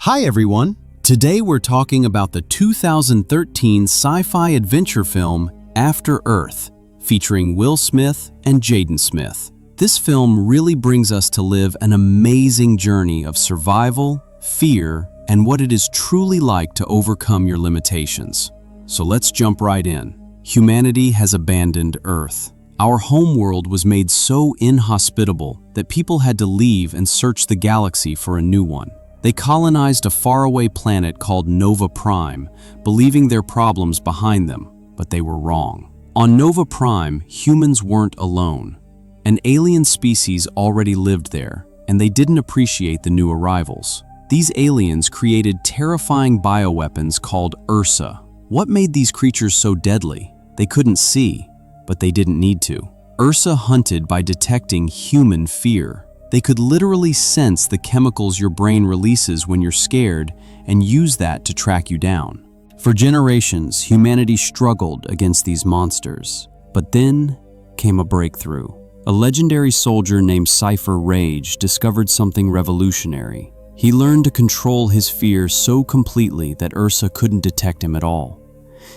Hi everyone! Today we're talking about the 2013 sci-fi adventure film After Earth, featuring Will Smith and Jaden Smith. This film really brings us to live an amazing journey of survival, fear, and what it is truly like to overcome your limitations. So let's jump right in. Humanity has abandoned Earth. Our homeworld was made so inhospitable that people had to leave and search the galaxy for a new one. They colonized a faraway planet called Nova Prime, believing their problems behind them, but they were wrong. On Nova Prime, humans weren't alone. An alien species already lived there, and they didn't appreciate the new arrivals. These aliens created terrifying bioweapons called Ursa. What made these creatures so deadly? They couldn't see, but they didn't need to. Ursa hunted by detecting human fear. They could literally sense the chemicals your brain releases when you're scared and use that to track you down. For generations, humanity struggled against these monsters. But then came a breakthrough. A legendary soldier named Cypher Rage discovered something revolutionary. He learned to control his fear so completely that Ursa couldn't detect him at all.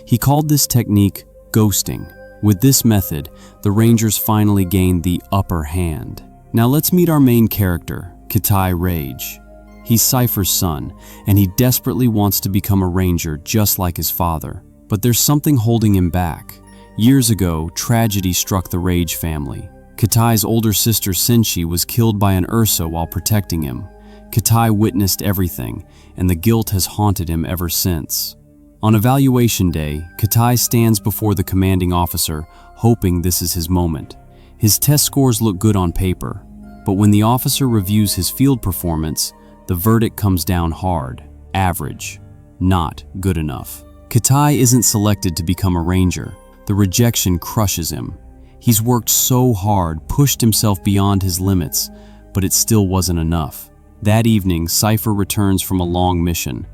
He called this technique ghosting. With this method, the Rangers finally gained the upper hand. Now let's meet our main character, Kitai Rage. He's Cypher's son, and he desperately wants to become a ranger just like his father. But there's something holding him back. Years ago, tragedy struck the Rage family. Kitai's older sister Senshi was killed by an Ursa while protecting him. Kitai witnessed everything, and the guilt has haunted him ever since. On evaluation day, Kitai stands before the commanding officer, hoping this is his moment. His test scores look good on paper, but when the officer reviews his field performance, the verdict comes down hard: average, not good enough. Kitai isn't selected to become a ranger. The rejection crushes him. He's worked so hard, pushed himself beyond his limits, but it still wasn't enough. That evening, Cypher returns from a long mission.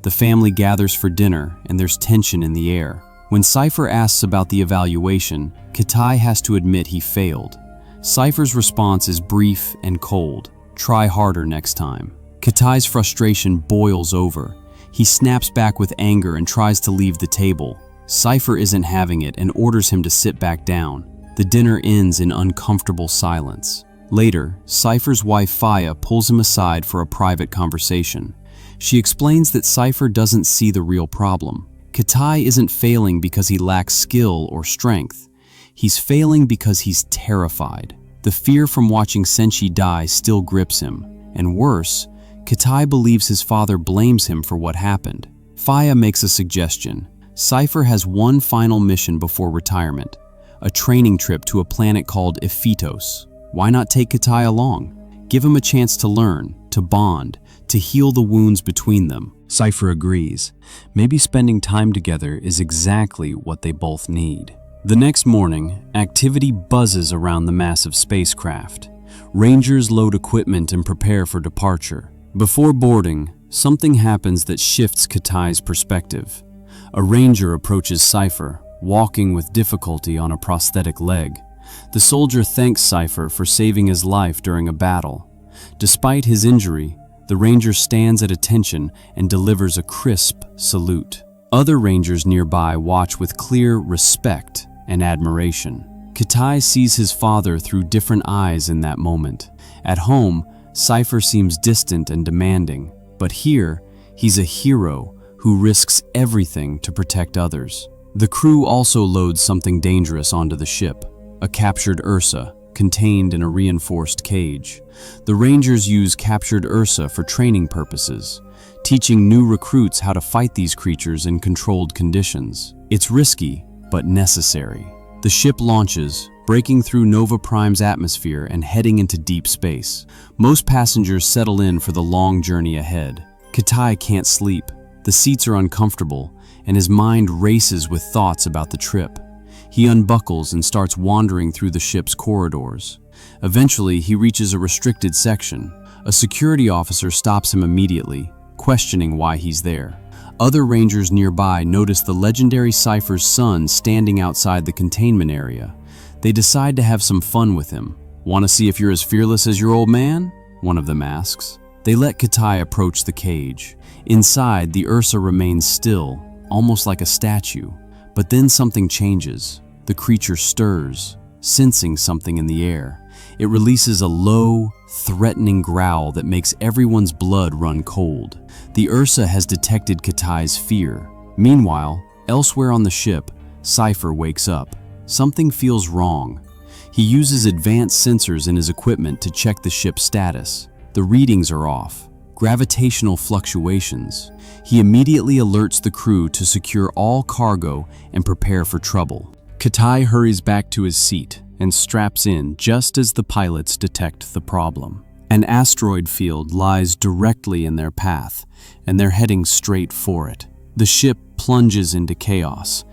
The family gathers for dinner, and there's tension in the air. When Cypher asks about the evaluation, Kitai has to admit he failed. Cypher's response is brief and cold: try harder next time. Kitai's frustration boils over. He snaps back with anger and tries to leave the table. Cypher isn't having it and orders him to sit back down. The dinner ends in uncomfortable silence. Later, Cypher's wife Faya pulls him aside for a private conversation. She explains that Cypher doesn't see the real problem. Kitai isn't failing because he lacks skill or strength. He's failing because he's terrified. The fear from watching Senshi die still grips him. And worse, Kitai believes his father blames him for what happened. Faya makes a suggestion. Cypher has one final mission before retirement, a training trip to a planet called Ephetos. Why not take Kitai along? Give him a chance to learn, to bond, to heal the wounds between them. Cypher agrees. Maybe spending time together is exactly what they both need. The next morning, activity buzzes around the massive spacecraft. Rangers load equipment and prepare for departure. Before boarding, something happens that shifts Kitai's perspective. A ranger approaches Cypher, walking with difficulty on a prosthetic leg. The soldier thanks Cypher for saving his life during a battle. Despite his injury, the ranger stands at attention and delivers a crisp salute. Other rangers nearby watch with clear respect and admiration. Kitai sees his father through different eyes in that moment. At home, Cypher seems distant and demanding, but here, he's a hero who risks everything to protect others. The crew also loads something dangerous onto the ship, a captured Ursa, contained in a reinforced cage. The Rangers use captured Ursa for training purposes, teaching new recruits how to fight these creatures in controlled conditions. It's risky, but necessary. The ship launches, breaking through Nova Prime's atmosphere and heading into deep space. Most passengers settle in for the long journey ahead. Kitai can't sleep. The seats are uncomfortable, and his mind races with thoughts about the trip. He unbuckles and starts wandering through the ship's corridors. Eventually, he reaches a restricted section. A security officer stops him immediately, questioning why he's there. Other rangers nearby notice the legendary Cypher's son standing outside the containment area. They decide to have some fun with him. "Want to see if you're as fearless as your old man?" one of them asks. They let Kitai approach the cage. Inside, the Ursa remains still, almost like a statue. But then something changes. The creature stirs, sensing something in the air. It releases a low, threatening growl that makes everyone's blood run cold. The Ursa has detected Kitai's fear. Meanwhile, elsewhere on the ship, Sci-fi wakes up. Something feels wrong. He uses advanced sensors in his equipment to check the ship's status. The readings are off. Gravitational fluctuations. He immediately alerts the crew to secure all cargo and prepare for trouble. Kitai hurries back to his seat and straps in just as the pilots detect the problem. An asteroid field lies directly in their path, and they're heading straight for it. The ship plunges into chaos.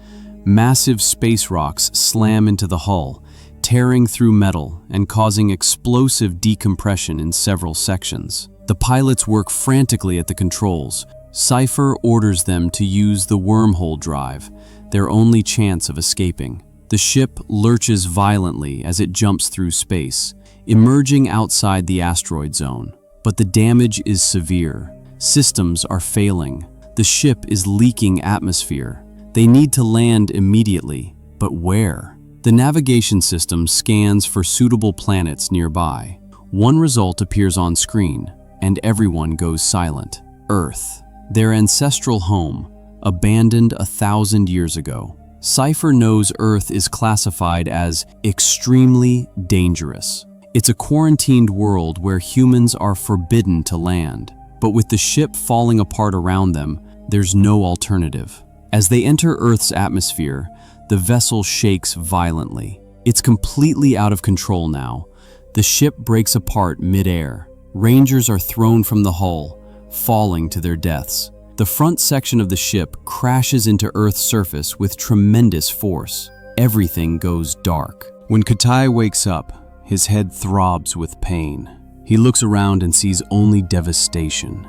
Massive space rocks slam into the hull, tearing through metal and causing explosive decompression in several sections. The pilots work frantically at the controls. Sci-fi orders them to use the wormhole drive, their only chance of escaping. The ship lurches violently as it jumps through space, emerging outside the asteroid zone. But the damage is severe. Systems are failing. The ship is leaking atmosphere. They need to land immediately, but where? The navigation system scans for suitable planets nearby. One result appears on screen, and everyone goes silent. Earth, their ancestral home, abandoned 1,000 years ago. Sci-fi knows Earth is classified as extremely dangerous. It's a quarantined world where humans are forbidden to land. But with the ship falling apart around them, there's no alternative. As they enter Earth's atmosphere, the vessel shakes violently. It's completely out of control now. The ship breaks apart mid-air. Rangers are thrown from the hull, falling to their deaths. The front section of the ship crashes into Earth's surface with tremendous force. Everything goes dark. When Kitai wakes up, his head throbs with pain. He looks around and sees only devastation.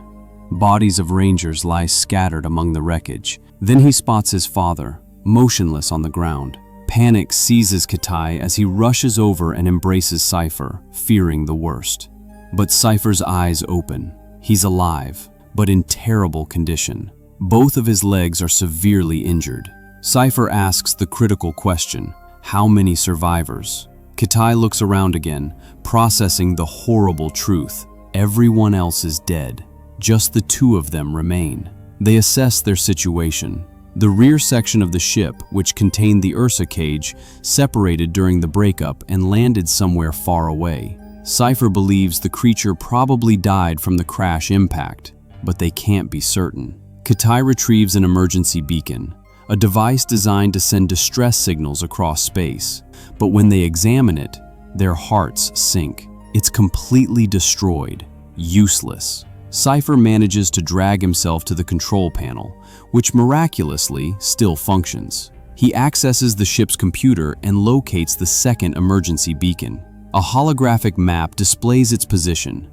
Bodies of Rangers lie scattered among the wreckage. Then he spots his father, motionless on the ground. Panic seizes Kitai as he rushes over and embraces Sci-fi, fearing the worst. But Sci-fi's eyes open. He's alive, but in terrible condition. Both of his legs are severely injured. Sci-fi asks the critical question, how many survivors? Kitai looks around again, processing the horrible truth. Everyone else is dead. Just the two of them remain. They assess their situation. The rear section of the ship, which contained the Ursa cage, separated during the breakup and landed somewhere far away. Sci-fi believes the creature probably died from the crash impact, but they can't be certain. Kitai retrieves an emergency beacon, a device designed to send distress signals across space. But when they examine it, their hearts sink. It's completely destroyed, useless. Sci-fi manages to drag himself to the control panel, which miraculously still functions. He accesses the ship's computer and locates the second emergency beacon. A holographic map displays its position.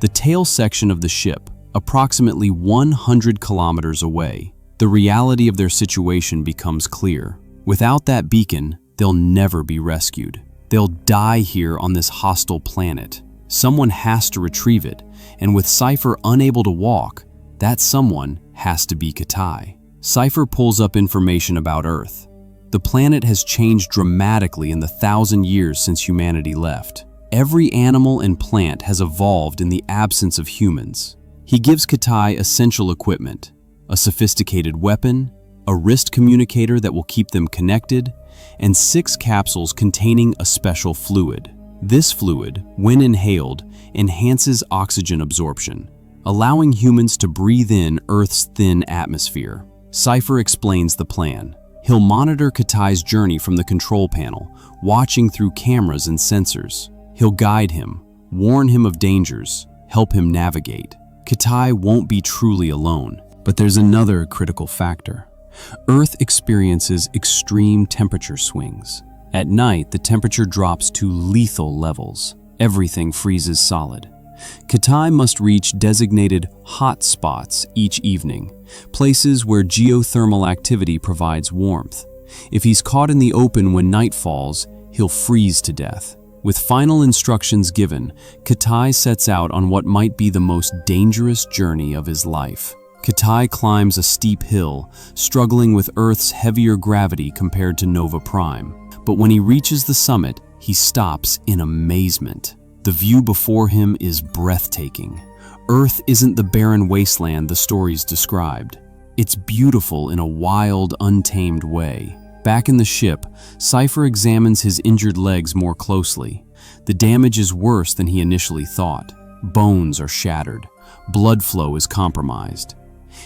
The tail section of the ship, approximately 100 kilometers away. The reality of their situation becomes clear. Without that beacon, they'll never be rescued. They'll die here on this hostile planet. Someone has to retrieve it, and with Sci-fi unable to walk, that someone has to be Kitai. Sci-fi pulls up information about Earth. The planet has changed dramatically in the 1,000 years since humanity left. Every animal and plant has evolved in the absence of humans. He gives Kitai essential equipment, a sophisticated weapon, a wrist communicator that will keep them connected, and 6 capsules containing a special fluid. This fluid, when inhaled, enhances oxygen absorption, allowing humans to breathe in Earth's thin atmosphere. Sci-fi explains the plan. He'll monitor Kitai's journey from the control panel, watching through cameras and sensors. He'll guide him, warn him of dangers, help him navigate. Kitai won't be truly alone, but there's another critical factor. Earth experiences extreme temperature swings. At night, the temperature drops to lethal levels. Everything freezes solid. Kitai must reach designated hot spots each evening, places where geothermal activity provides warmth. If he's caught in the open when night falls, he'll freeze to death. With final instructions given, Kitai sets out on what might be the most dangerous journey of his life. Kitai climbs a steep hill, struggling with Earth's heavier gravity compared to Nova Prime. But when he reaches the summit, he stops in amazement. The view before him is breathtaking. Earth isn't the barren wasteland the stories described. It's beautiful in a wild, untamed way. Back in the ship, Cypher examines his injured legs more closely. The damage is worse than he initially thought. Bones are shattered. Blood flow is compromised.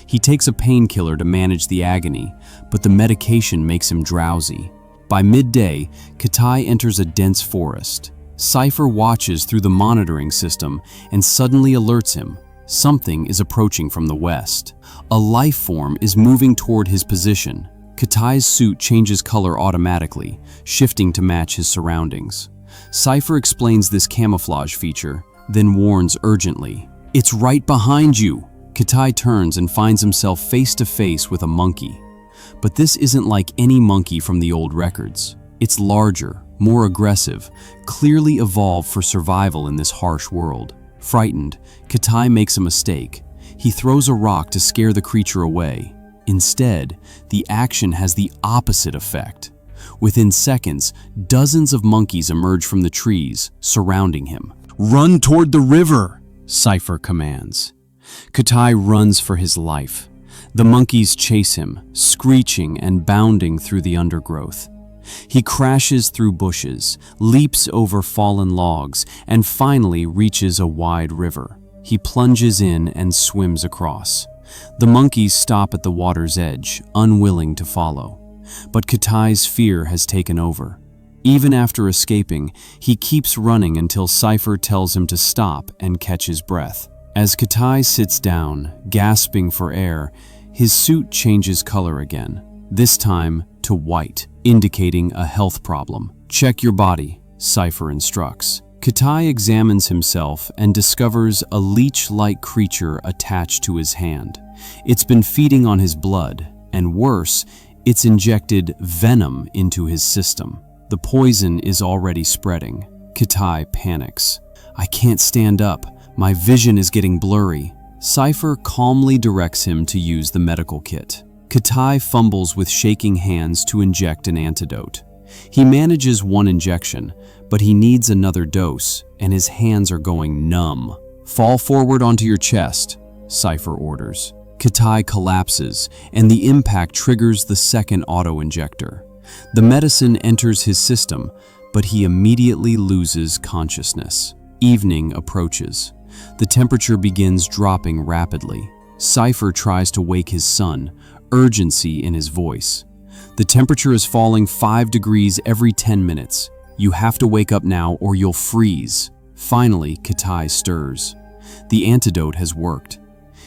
He takes a painkiller to manage the agony, but the medication makes him drowsy. By midday, Kitai enters a dense forest. Cypher watches through the monitoring system and suddenly alerts him. Something is approaching from the west. A life form is moving toward his position. Kitai's suit changes color automatically, shifting to match his surroundings. Cypher explains this camouflage feature, then warns urgently, "It's right behind you!" Kitai turns and finds himself face to face with a monkey. But this isn't like any monkey from the old records. It's larger, more aggressive, clearly evolved for survival in this harsh world. Frightened, Kitai makes a mistake. He throws a rock to scare the creature away. Instead, the action has the opposite effect. Within seconds, dozens of monkeys emerge from the trees, surrounding him. "Run toward the river!" Cypher commands. Kitai runs for his life. The monkeys chase him, screeching and bounding through the undergrowth. He crashes through bushes, leaps over fallen logs, and finally reaches a wide river. He plunges in and swims across. The monkeys stop at the water's edge, unwilling to follow. But Kitai's fear has taken over. Even after escaping, he keeps running until Cypher tells him to stop and catch his breath. As Kitai sits down, gasping for air, his suit changes color again, this time to white, indicating a health problem. "Check your body," Cypher instructs. Kitai examines himself and discovers a leech-like creature attached to his hand. It's been feeding on his blood, and worse, it's injected venom into his system. The poison is already spreading. Kitai panics. "I can't stand up. My vision is getting blurry." Cypher calmly directs him to use the medical kit. Kitai fumbles with shaking hands to inject an antidote. He manages one injection, but he needs another dose, and his hands are going numb. "Fall forward onto your chest," Cypher orders. Kitai collapses, and the impact triggers the second auto-injector. The medicine enters his system, but he immediately loses consciousness. Evening approaches. The temperature begins dropping rapidly. Cypher tries to wake his son, urgency in his voice. "The temperature is falling 5 degrees every 10 minutes. You have to wake up now or you'll freeze." Finally, Kitai stirs. The antidote has worked.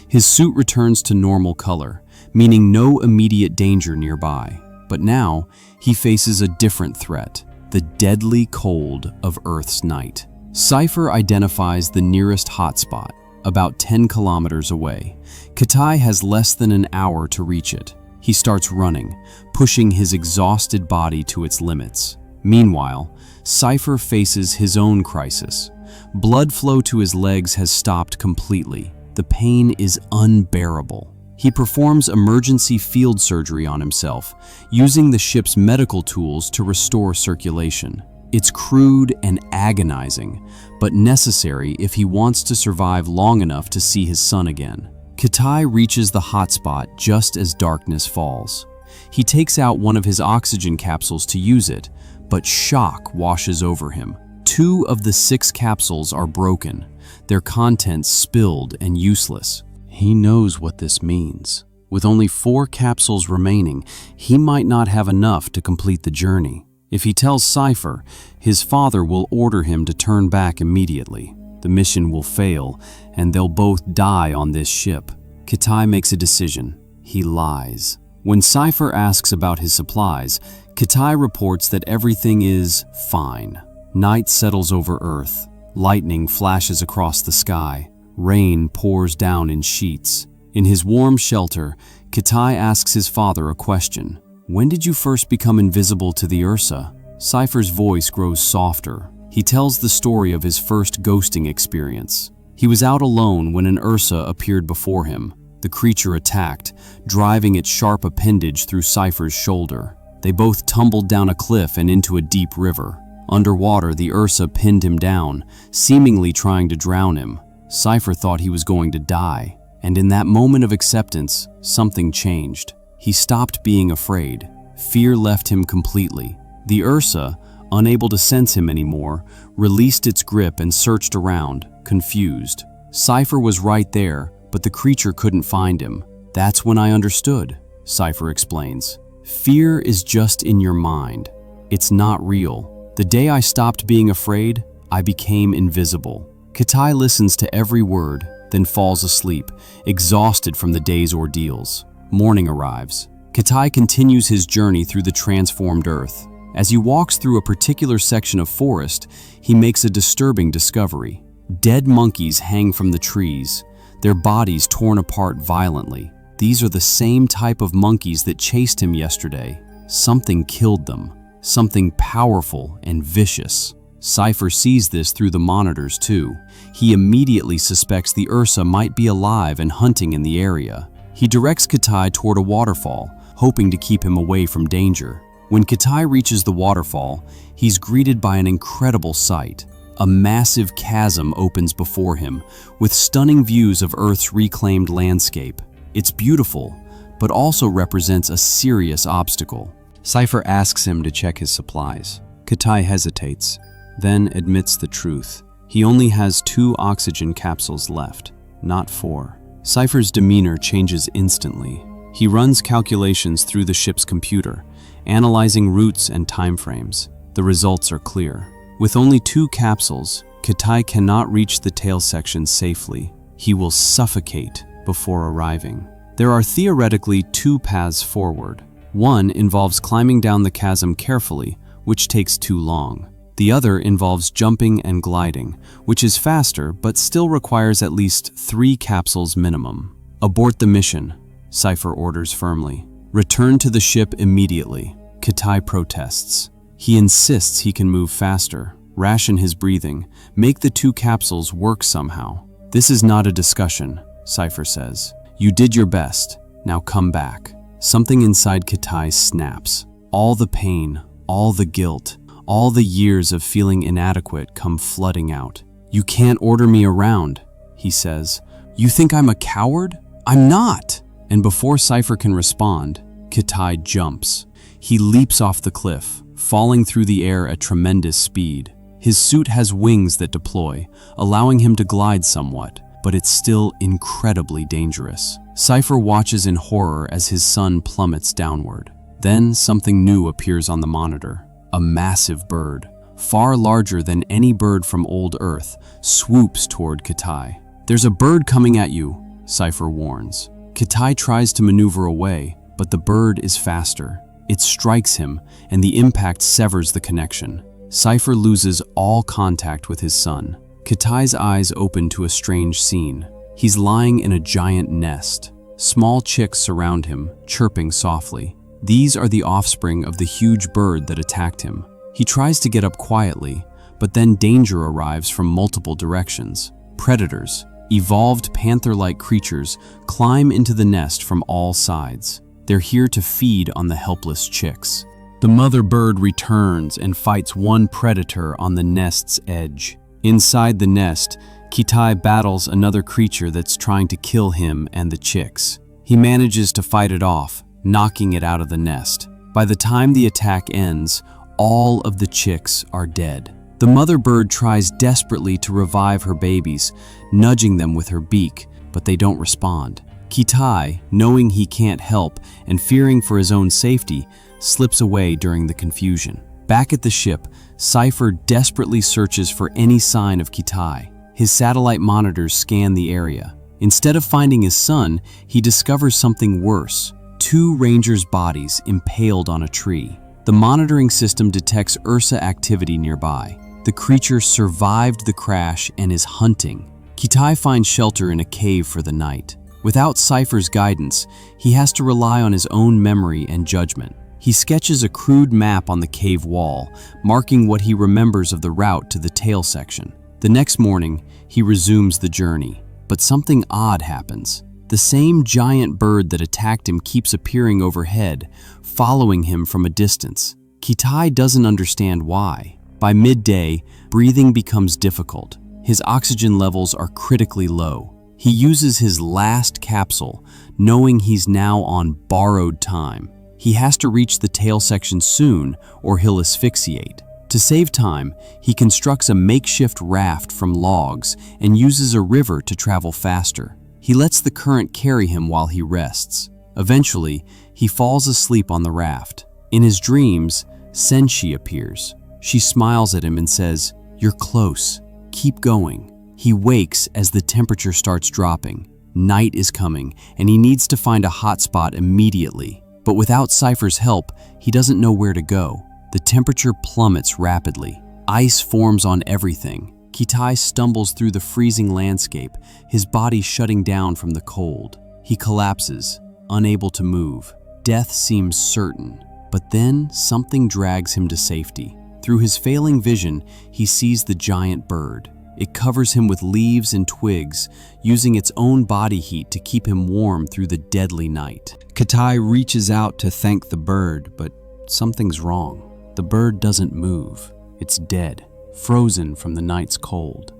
His suit returns to normal color, meaning no immediate danger nearby. But now, he faces a different threat, the deadly cold of Earth's night. Cypher identifies the nearest hotspot, about 10 kilometers away. Kitai has less than an hour to reach it. He starts running, pushing his exhausted body to its limits. Meanwhile, Cypher faces his own crisis. Blood flow to his legs has stopped completely. The pain is unbearable. He performs emergency field surgery on himself, using the ship's medical tools to restore circulation. It's crude and agonizing, but necessary if he wants to survive long enough to see his son again. Kitai reaches the hotspot just as darkness falls. He takes out one of his oxygen capsules to use it, but shock washes over him. 2 of the 6 capsules are broken, their contents spilled and useless. He knows what this means. With only 4 capsules remaining, he might not have enough to complete the journey. If he tells Cypher, his father will order him to turn back immediately. The mission will fail, and they'll both die on this ship. Kitai makes a decision. He lies. When Cypher asks about his supplies, Kitai reports that everything is fine. Night settles over Earth. Lightning flashes across the sky. Rain pours down in sheets. In his warm shelter, Kitai asks his father a question. "When did you first become invisible to the Ursa?" Cypher's voice grows softer. He tells the story of his first ghosting experience. He was out alone when an Ursa appeared before him. The creature attacked, driving its sharp appendage through Sci-fi's shoulder. They both tumbled down a cliff and into a deep river. Underwater, the Ursa pinned him down, seemingly trying to drown him. Sci-fi thought he was going to die, and in that moment of acceptance, something changed. He stopped being afraid. Fear left him completely. The Ursa, unable to sense him anymore, released its grip and searched around, confused. Sci-fi was right there, but the creature couldn't find him. That's when I understood, Sci-fi explains. Fear is just in your mind. It's not real. The day I stopped being afraid, I became invisible. Kitai listens to every word, then falls asleep, exhausted from the day's ordeals. Morning arrives. Kitai continues his journey through the transformed Earth. As he walks through a particular section of forest, he makes a disturbing discovery. Dead monkeys hang from the trees, their bodies torn apart violently. These are the same type of monkeys that chased him yesterday. Something killed them, something powerful and vicious. Sci-fi sees this through the monitors too. He immediately suspects the Ursa might be alive and hunting in the area. He directs Kitai toward a waterfall, hoping to keep him away from danger. When Kitai reaches the waterfall, he's greeted by an incredible sight. A massive chasm opens before him, with stunning views of Earth's reclaimed landscape. It's beautiful, but also represents a serious obstacle. Sci-fi asks him to check his supplies. Kitai hesitates, then admits the truth. He only has 2 oxygen capsules left, not 4. Sci-fi's demeanor changes instantly. He runs calculations through the ship's computer, analyzing routes and timeframes. The results are clear. With only 2 capsules, Kitai cannot reach the tail section safely. He will suffocate before arriving. There are theoretically 2 paths forward. One involves climbing down the chasm carefully, which takes too long. The other involves jumping and gliding, which is faster but still requires at least 3 capsules minimum. Abort the mission, Sci-fi orders firmly. Return to the ship immediately. Kitai protests. He insists he can move faster, ration his breathing, make the 2 capsules work somehow. This is not a discussion, Sci-fi says. You did your best, now come back. Something inside Kitai snaps. All the pain, all the guilt, all the years of feeling inadequate come flooding out. You can't order me around, he says. You think I'm a coward? I'm not! And before Sci-fi can respond, Kitai jumps. He leaps off the cliff, falling through the air at tremendous speed. His suit has wings that deploy, allowing him to glide somewhat, but it's still incredibly dangerous. Sci-fi watches in horror as his son plummets downward. Then something new appears on the monitor. A massive bird, far larger than any bird from old Earth, swoops toward Kitai. There's a bird coming at you, Sci-fi warns. Kitai tries to maneuver away, but the bird is faster. It strikes him, and the impact severs the connection. Sci-fi loses all contact with his son. Kitai's eyes open to a strange scene. He's lying in a giant nest. Small chicks surround him, chirping softly. These are the offspring of the huge bird that attacked him. He tries to get up quietly, but then danger arrives from multiple directions. Predators, evolved panther-like creatures, climb into the nest from all sides. They're here to feed on the helpless chicks. The mother bird returns and fights one predator on the nest's edge. Inside the nest, Kitai battles another creature that's trying to kill him and the chicks. He manages to fight it off, knocking it out of the nest. By the time the attack ends, all of the chicks are dead. The mother bird tries desperately to revive her babies, nudging them with her beak, but they don't respond. Kitai, knowing he can't help and fearing for his own safety, slips away during the confusion. Back at the ship, Sci-fi desperately searches for any sign of Kitai. His satellite monitors scan the area. Instead of finding his son, he discovers something worse. 2 rangers' bodies impaled on a tree. The monitoring system detects Ursa activity nearby. The creature survived the crash and is hunting. Kitai finds shelter in a cave for the night. Without Sci-fi's guidance, he has to rely on his own memory and judgment. He sketches a crude map on the cave wall, marking what he remembers of the route to the tail section. The next morning, he resumes the journey, but something odd happens. The same giant bird that attacked him keeps appearing overhead, following him from a distance. Kitai doesn't understand why. By midday, breathing becomes difficult. His oxygen levels are critically low. He uses his last capsule, knowing he's now on borrowed time. He has to reach the tail section soon, or he'll asphyxiate. To save time, he constructs a makeshift raft from logs and uses a river to travel faster. He lets the current carry him while he rests. Eventually, he falls asleep on the raft. In his dreams, Senshi appears. She smiles at him and says, "You're close. Keep going." He wakes as the temperature starts dropping. Night is coming, and he needs to find a hot spot immediately. But without Cypher's help, he doesn't know where to go. The temperature plummets rapidly. Ice forms on everything. Kitai stumbles through the freezing landscape, his body shutting down from the cold. He collapses, unable to move. Death seems certain, but then something drags him to safety. Through his failing vision, he sees the giant bird. It covers him with leaves and twigs, using its own body heat to keep him warm through the deadly night. Kitai reaches out to thank the bird, but something's wrong. The bird doesn't move. It's dead, frozen from the night's cold.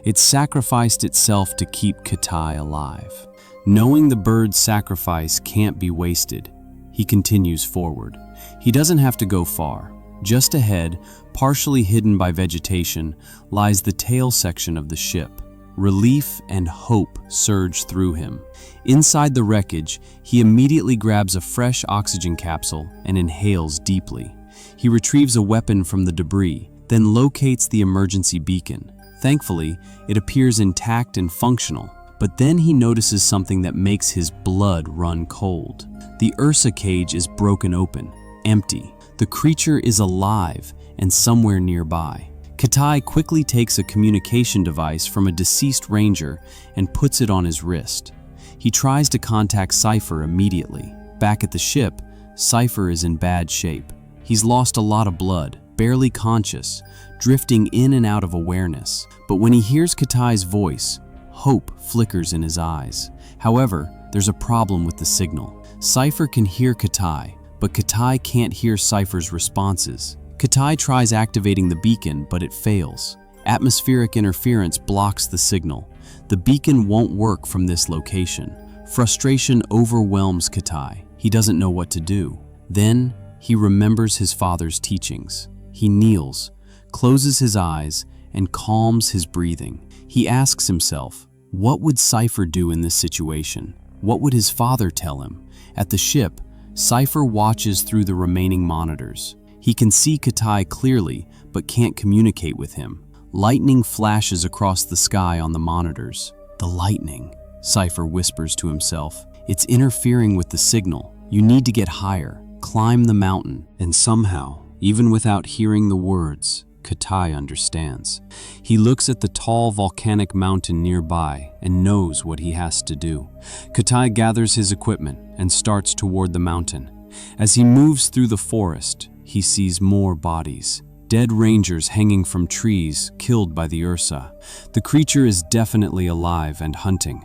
It sacrificed itself to keep Kitai alive. Knowing the bird's sacrifice can't be wasted, he continues forward. He doesn't have to go far. Just ahead, partially hidden by vegetation, lies the tail section of the ship. Relief and hope surge through him. Inside the wreckage, he immediately grabs a fresh oxygen capsule and inhales deeply. He retrieves a weapon from the debris, then locates the emergency beacon. Thankfully, it appears intact and functional, but then he notices something that makes his blood run cold. The Ursa cage is broken open, empty. The creature is alive and somewhere nearby. Kitai quickly takes a communication device from a deceased ranger and puts it on his wrist. He tries to contact Cypher immediately. Back at the ship, Cypher is in bad shape. He's lost a lot of blood, barely conscious, drifting in and out of awareness. But when he hears Kitai's voice, hope flickers in his eyes. However, there's a problem with the signal. Cypher can hear Kitai, but Kitai can't hear Cypher's responses. Kitai tries activating the beacon, but it fails. Atmospheric interference blocks the signal. The beacon won't work from this location. Frustration overwhelms Kitai. He doesn't know what to do. Then, he remembers his father's teachings. He kneels, closes his eyes, and calms his breathing. He asks himself, what would Cypher do in this situation? What would his father tell him? At the ship, Cypher watches through the remaining monitors. He can see Kitai clearly, but can't communicate with him. Lightning flashes across the sky on the monitors. The lightning, Cypher whispers to himself. It's interfering with the signal. You need to get higher, climb the mountain. And somehow, even without hearing the words, Kitai understands. He looks at the tall volcanic mountain nearby and knows what he has to do. Kitai gathers his equipment and starts toward the mountain. As he moves through the forest, he sees more bodies. Dead rangers hanging from trees, killed by the Ursa. The creature is definitely alive and hunting.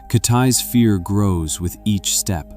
Kitai's fear grows with each step,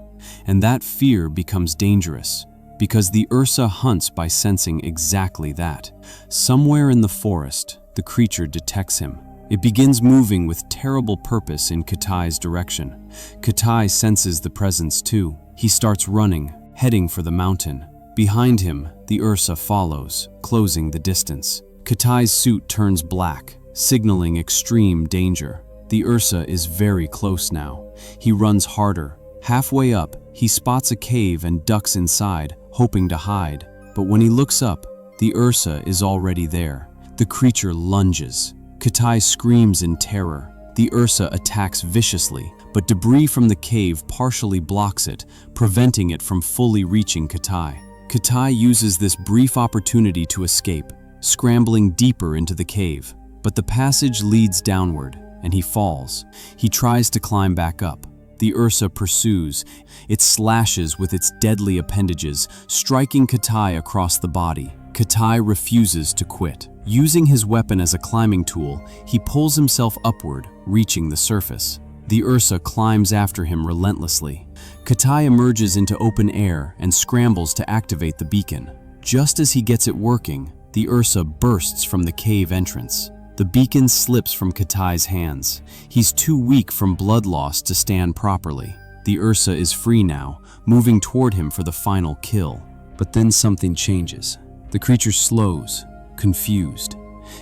and that fear becomes dangerous, because the Ursa hunts by sensing exactly that. Somewhere in the forest, the creature detects him. It begins moving with terrible purpose in Kitai's direction. Kitai senses the presence too. He starts running, heading for the mountain. Behind him, the Ursa follows, closing the distance. Kitai's suit turns black, signaling extreme danger. The Ursa is very close now. He runs harder. Halfway up, he spots a cave and ducks inside, hoping to hide. But when he looks up, the Ursa is already there. The creature lunges. Kitai screams in terror. The Ursa attacks viciously, but debris from the cave partially blocks it, preventing it from fully reaching Kitai. Kitai uses this brief opportunity to escape, scrambling deeper into the cave. But the passage leads downward, and he falls. He tries to climb back up. The Ursa pursues. It slashes with its deadly appendages, striking Kitai across the body. Kitai refuses to quit. Using his weapon as a climbing tool, he pulls himself upward, reaching the surface. The Ursa climbs after him relentlessly. Kitai emerges into open air and scrambles to activate the beacon. Just as he gets it working, the Ursa bursts from the cave entrance. The beacon slips from Kitai's hands. He's too weak from blood loss to stand properly. The Ursa is free now, moving toward him for the final kill. But then something changes. The creature slows, confused.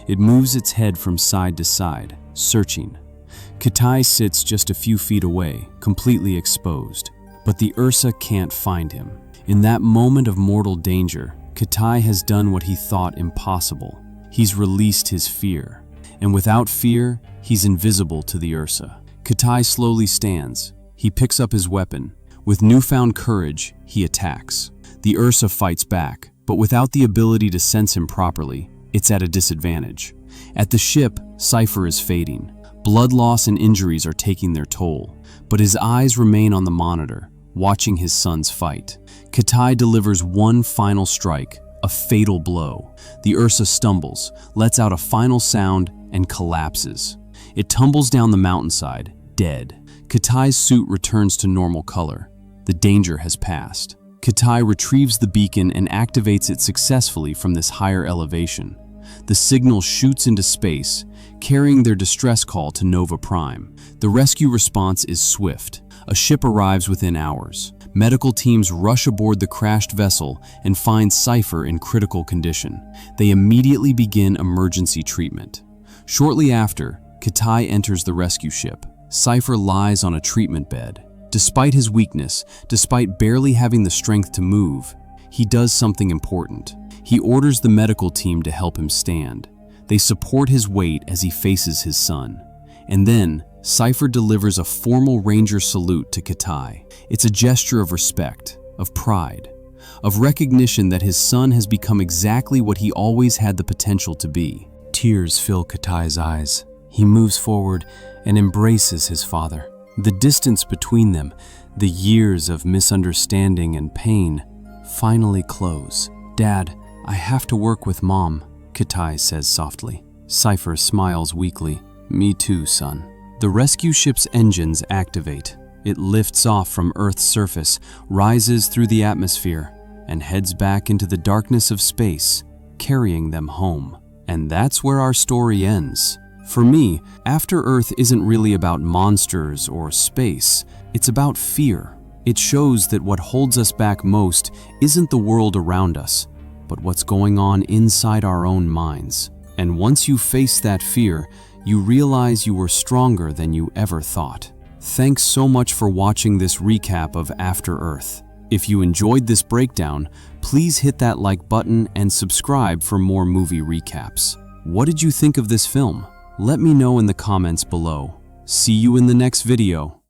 It moves its head from side to side, searching. Kitai sits just a few feet away, completely exposed. But the Ursa can't find him. In that moment of mortal danger, Kitai has done what he thought impossible. He's released his fear. And without fear, he's invisible to the Ursa. Kitai slowly stands. He picks up his weapon. With newfound courage, he attacks. The Ursa fights back, but without the ability to sense him properly, it's at a disadvantage. At the ship, Sci-fi is fading. Blood loss and injuries are taking their toll, but his eyes remain on the monitor, watching his sons fight. Kitai delivers one final strike, a fatal blow. The Ursa stumbles, lets out a final sound, and collapses. It tumbles down the mountainside, dead. Kitai's suit returns to normal color. The danger has passed. Kitai retrieves the beacon and activates it successfully from this higher elevation. The signal shoots into space, carrying their distress call to Nova Prime. The rescue response is swift. A ship arrives within hours. Medical teams rush aboard the crashed vessel and find Sci-fi in critical condition. They immediately begin emergency treatment. Shortly after, Kitai enters the rescue ship. Sci-fi lies on a treatment bed. Despite his weakness, despite barely having the strength to move, he does something important. He orders the medical team to help him stand. They support his weight as he faces his son. And then, Sci-fi delivers a formal ranger salute to Kitai. It's a gesture of respect, of pride, of recognition that his son has become exactly what he always had the potential to be. Tears fill Kitai's eyes. He moves forward and embraces his father. The distance between them, the years of misunderstanding and pain, finally close. "Dad, I have to work with Mom," Kitai says softly. Sci-fi smiles weakly. "Me too, son." The rescue ship's engines activate. It lifts off from Earth's surface, rises through the atmosphere, and heads back into the darkness of space, carrying them home. And that's where our story ends. For me, After Earth isn't really about monsters or space, it's about fear. It shows that what holds us back most isn't the world around us, but what's going on inside our own minds. And once you face that fear, you realize you were stronger than you ever thought. Thanks so much for watching this recap of After Earth. If you enjoyed this breakdown, please hit that like button and subscribe for more movie recaps. What did you think of this film? Let me know in the comments below. See you in the next video.